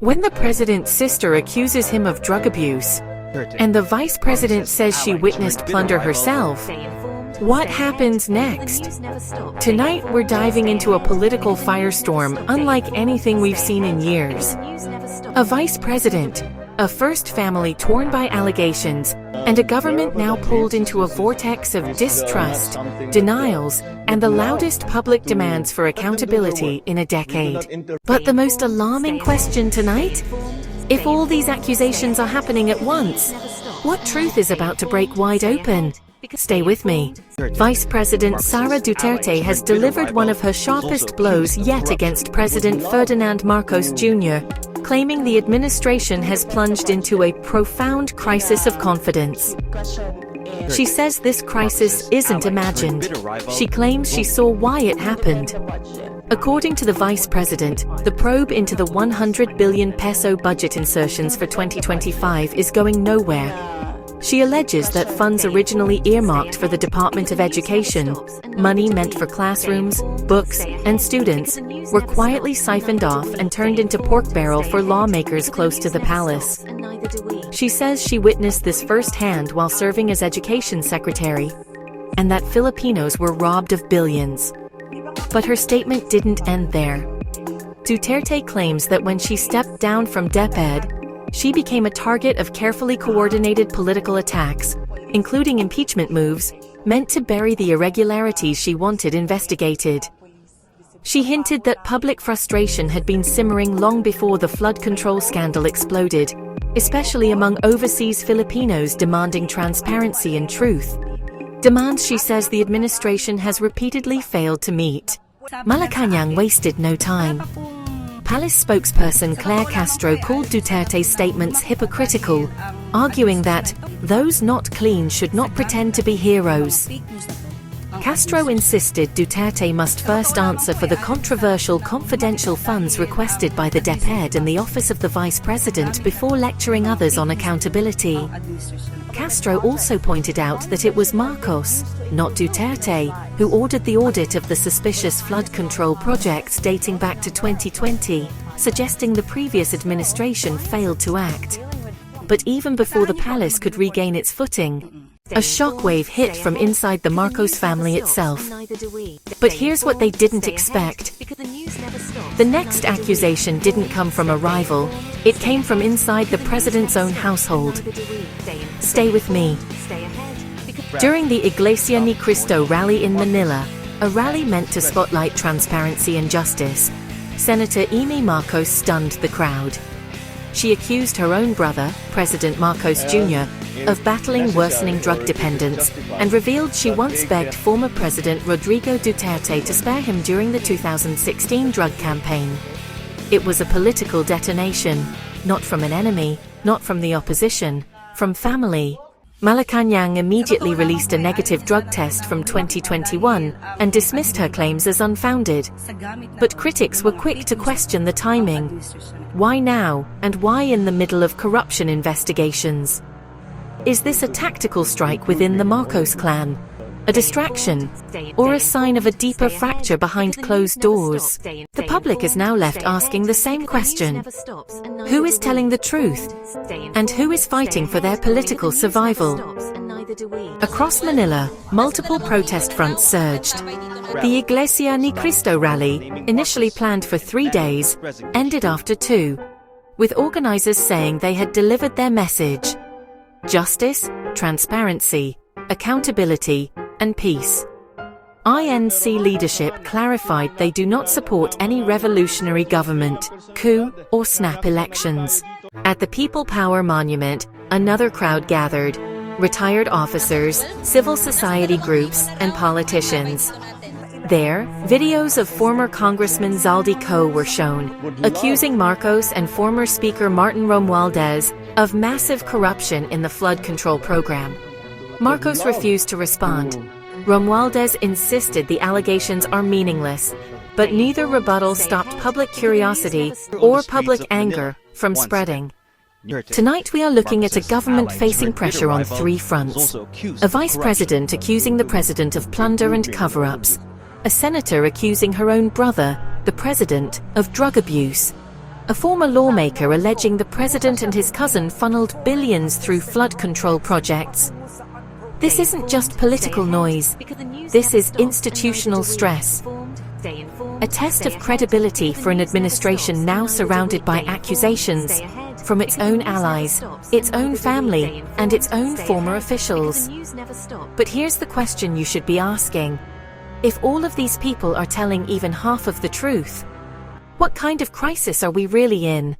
When the president's sister accuses him of drug abuse, and the vice president says she witnessed plunder herself, what happens next? Tonight we're diving into a political firestorm unlike anything we've seen in years. A vice president, a first family torn by allegations, and a government now pulled into a vortex of distrust, denials, and the loudest public demands for accountability in a decade. But the most alarming question tonight? If all these accusations are happening at once, what truth is about to break wide open? Stay with me. Vice President Sara Duterte has delivered one of her sharpest blows yet against President Ferdinand Marcos Jr., claiming the administration has plunged into a profound crisis of confidence. She says this crisis isn't imagined. She claims she saw why it happened. According to the vice president, the probe into the 100 billion peso budget insertions for 2025 is going nowhere. She alleges that funds originally earmarked for the Department of Education, money meant for classrooms, books, and students, were quietly siphoned off and turned into pork barrel for lawmakers close to the palace. She says she witnessed this firsthand while serving as education secretary, and that Filipinos were robbed of billions. But her statement didn't end there. Duterte claims that when she stepped down from DepEd, she became a target of carefully coordinated political attacks, including impeachment moves, meant to bury the irregularities she wanted investigated. She hinted that public frustration had been simmering long before the flood control scandal exploded, especially among overseas Filipinos demanding transparency and truth. Demands she says the administration has repeatedly failed to meet. Malacanang wasted no time. Palace spokesperson Claire Castro called Duterte's statements hypocritical, arguing that those not clean should not pretend to be heroes. Castro insisted Duterte must first answer for the controversial confidential funds requested by the DepEd and the Office of the Vice President before lecturing others on accountability. Castro also pointed out that it was Marcos, not Duterte, who ordered the audit of the suspicious flood control projects dating back to 2020, suggesting the previous administration failed to act. But even before the palace could regain its footing, a shockwave hit from inside the Marcos family itself. But here's what they didn't expect. The next accusation didn't come from a rival, it came from inside the president's own household. Stay with me. During the Iglesia ni Cristo rally in Manila, a rally meant to spotlight transparency and justice, Senator Imee Marcos stunned the crowd. She accused her own brother, President Marcos Jr., of battling worsening drug dependence and revealed she once begged former President Rodrigo Duterte to spare him during the 2016 drug campaign. It was a political detonation, not from an enemy, not from the opposition, from family. Malacanang immediately released a negative drug test from 2021 and dismissed her claims as unfounded. But critics were quick to question the timing. Why now, and why in the middle of corruption investigations? Is this a tactical strike within the Marcos clan? A distraction? Or a sign of a deeper fracture behind closed doors? The public is now left asking the same question. Who is telling the truth? And who is fighting for their political survival? Across Manila, multiple protest fronts surged. The Iglesia ni Cristo rally, initially planned for 3 days, ended after 2, with organizers saying they had delivered their message: justice, transparency, accountability, and peace. INC leadership clarified they do not support any revolutionary government, coup, or snap elections. At the People Power Monument, another crowd gathered: retired officers, civil society groups, and politicians. There, videos of former Congressman Zaldi Co were shown, accusing Marcos and former Speaker Martin Romualdez of massive corruption in the flood control program. Marcos refused to respond. Romualdez insisted the allegations are meaningless, but neither rebuttal stopped public curiosity or public anger from spreading. Tonight we are looking at a government facing pressure on 3 fronts. A vice president accusing the president of plunder and cover-ups. A senator accusing her own brother, the president, of drug abuse. A former lawmaker alleging the president and his cousin funneled billions through flood control projects. This isn't just political noise. This is institutional stress. A test of credibility for an administration now surrounded by accusations from its own allies, its own family, and its own former officials. But here's the question you should be asking. If all of these people are telling even half of the truth, what kind of crisis are we really in?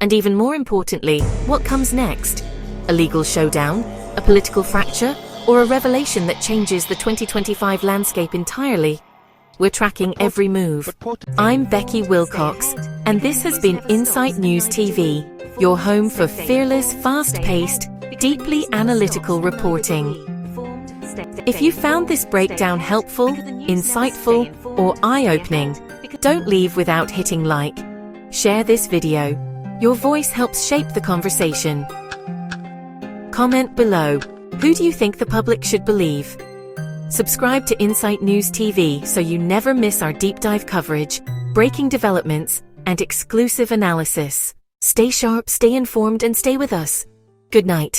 And even more importantly, what comes next? A legal showdown? A political fracture? Or a revelation that changes the 2025 landscape entirely? We're tracking every move. I'm Becky Wilcox, and this has been Insight News TV, your home for fearless, fast-paced, deeply analytical reporting. If you found this breakdown helpful, insightful, or eye-opening, don't leave without hitting like. Share this video. Your voice helps shape the conversation. Comment below. Who do you think the public should believe? Subscribe to Insight News TV so you never miss our deep dive coverage, breaking developments, and exclusive analysis. Stay sharp, stay informed, and stay with us. Good night.